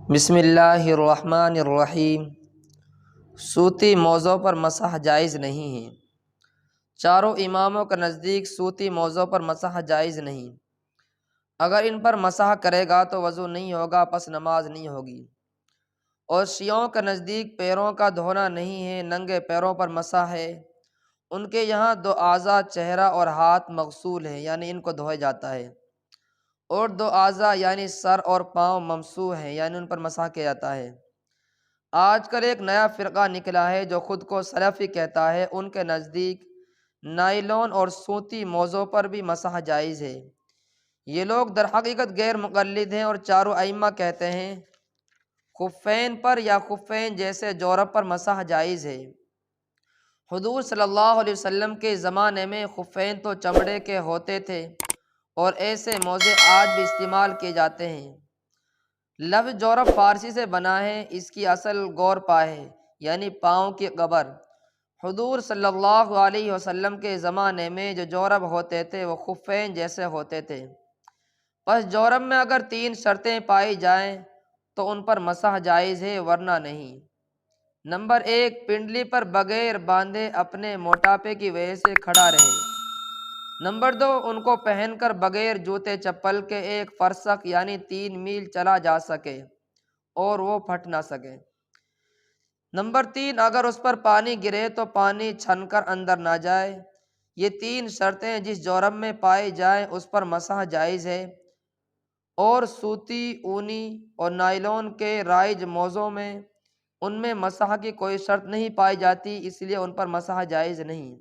بسم اللہ الرحمن الرحیم۔ صوتی موضوع پر مسح جائز نہیں ہے۔ چاروں اماموں کے نزدیک صوتی موضوع پر مسح جائز نہیں۔ اگر ان پر مسح کرے گا تو وضو نہیں ہوگا، پس نماز نہیں ہوگی۔ اور شیعوں کے نزدیک پیروں کا دھونا نہیں ہے، ننگے پیروں پر مسح ہے۔ ان کے یہاں دو اعضاء چہرہ اور ہاتھ مغسول ہیں، یعنی ان کو دھویا جاتا ہے، اور دو اعضاء یعنی سر اور پاؤں ممسوح ہیں، یعنی ان پر مسح کیا جاتا ہے۔ آج کل ایک نیا فرقہ نکلا ہے جو خود کو سلفی کہتا ہے، ان کے نزدیک نائلون اور سوتی موضوع پر بھی مسح جائز ہے۔ یہ لوگ در حقیقت غیر مقلد ہیں، اور چاروں ائمہ کہتے ہیں خفین پر یا خفین جیسے جورب پر مسح جائز ہے۔ حضور صلی اللہ علیہ وسلم کے زمانے میں خفین تو چمڑے کے ہوتے تھے، اور ایسے موزے آج بھی استعمال کیے جاتے ہیں۔ لفظ جورب فارسی سے بنا ہے، اس کی اصل گورپا ہے، یعنی پاؤں کی قبر۔ حضور صلی اللہ علیہ وسلم کے زمانے میں جو جورب ہوتے تھے وہ خفین جیسے ہوتے تھے۔ پس جورب میں اگر 3 شرطیں پائی جائیں تو ان پر مسح جائز ہے، ورنہ نہیں۔ نمبر 1، پنڈلی پر بغیر باندھے اپنے موٹاپے کی وجہ سے کھڑا رہے۔ نمبر 2، ان کو پہن کر بغیر جوتے چپل کے 1 فرسخ یعنی 3 میل چلا جا سکے اور وہ پھٹ نہ سکے۔ نمبر 3، اگر اس پر پانی گرے تو پانی چھن کر اندر نہ جائے۔ یہ 3 شرطیں جس جورب میں پائی جائیں اس پر مسح جائز ہے، اور سوتی، اونی اور نائلون کے رائج موضوع میں ان میں مسح کی کوئی شرط نہیں پائی جاتی، اس لیے ان پر مسح جائز نہیں۔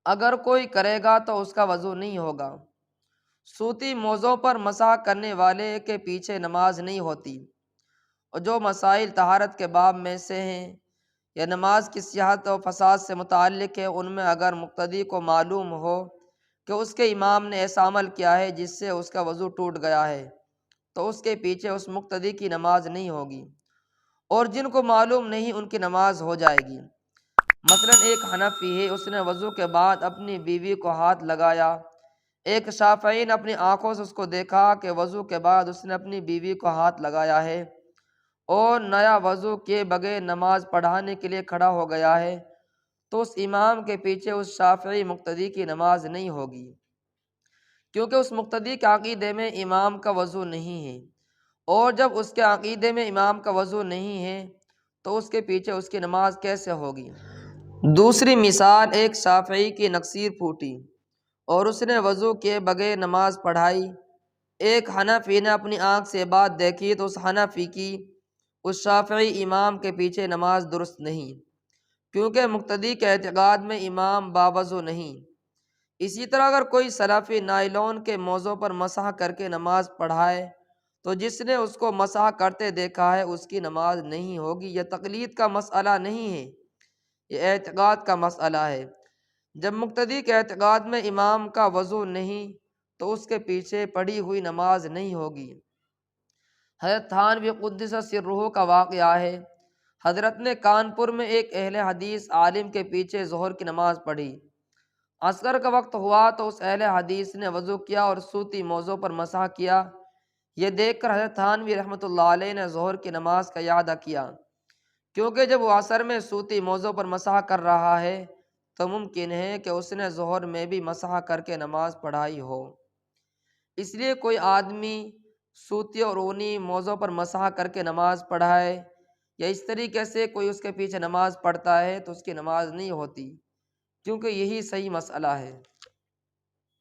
اگر کوئی کرے گا تو اس کا وضو نہیں ہوگا۔ سوتی موضوع پر مسح کرنے والے کے پیچھے نماز نہیں ہوتی، اور جو مسائل طہارت کے باب میں سے ہیں یا نماز کی صحت و فساد سے متعلق ہے، ان میں اگر مقتدی کو معلوم ہو کہ اس کے امام نے ایسا عمل کیا ہے جس سے اس کا وضو ٹوٹ گیا ہے، تو اس کے پیچھے اس مقتدی کی نماز نہیں ہوگی، اور جن کو معلوم نہیں ان کی نماز ہو جائے گی۔ مثلا ایک حنفی ہے، اس نے وضو کے بعد اپنی بیوی کو ہاتھ لگایا۔ ایک شافعی نے اپنی آنکھوں سے اس کو دیکھا کہ وضو کے بعد اس نے اپنی بیوی کو ہاتھ لگایا ہے، اور نیا وضو کیے بغیر نماز پڑھانے کے لیے کھڑا ہو گیا ہے، تو اس امام کے پیچھے اس شافعی مقتدی کی نماز نہیں ہوگی، کیونکہ اس مقتدی کے عقیدے میں امام کا وضو نہیں ہے، اور جب اس کے عقیدے میں امام کا وضو نہیں ہے تو اس کے پیچھے اس کی نماز کیسے ہوگی؟ دوسری مثال، ایک شافعی کی نکسیر پھوٹی اور اس نے وضو کیے بغیر نماز پڑھائی۔ ایک حنفی نے اپنی آنکھ سے بات دیکھی تو اس حنفی کی اس شافعی امام کے پیچھے نماز درست نہیں، کیونکہ مقتدی کے اعتقاد میں امام باوضو نہیں۔ اسی طرح اگر کوئی سلفی نائلون کے موضوع پر مسح کر کے نماز پڑھائے تو جس نے اس کو مسح کرتے دیکھا ہے اس کی نماز نہیں ہوگی۔ یہ تقلید کا مسئلہ نہیں ہے، یہ اعتقاد کا مسئلہ ہے۔ جب مقتدی کے اعتقاد میں امام کا وضو نہیں تو اس کے پیچھے پڑھی ہوئی نماز نہیں ہوگی۔ حضرت تھانوی قدس سرہ کا واقعہ ہے، حضرت نے کانپور میں ایک اہل حدیث عالم کے پیچھے ظہر کی نماز پڑھی۔ عصر کا وقت ہوا تو اس اہل حدیث نے وضو کیا اور سوتی موضوع پر مسح کیا۔ یہ دیکھ کر حضرت تھانوی رحمۃ اللہ علیہ نے ظہر کی نماز کا اعادہ کیا، کیونکہ جب وہ عصر میں سوتی موضوع پر مسح کر رہا ہے تو ممکن ہے کہ اس نے ظہر میں بھی مسح کر کے نماز پڑھائی ہو۔ اس لیے کوئی آدمی سوتی اور اونی موضوع پر مسح کر کے نماز پڑھائے یا اس طریقے سے کوئی اس کے پیچھے نماز پڑھتا ہے تو اس کی نماز نہیں ہوتی، کیونکہ یہی صحیح مسئلہ ہے۔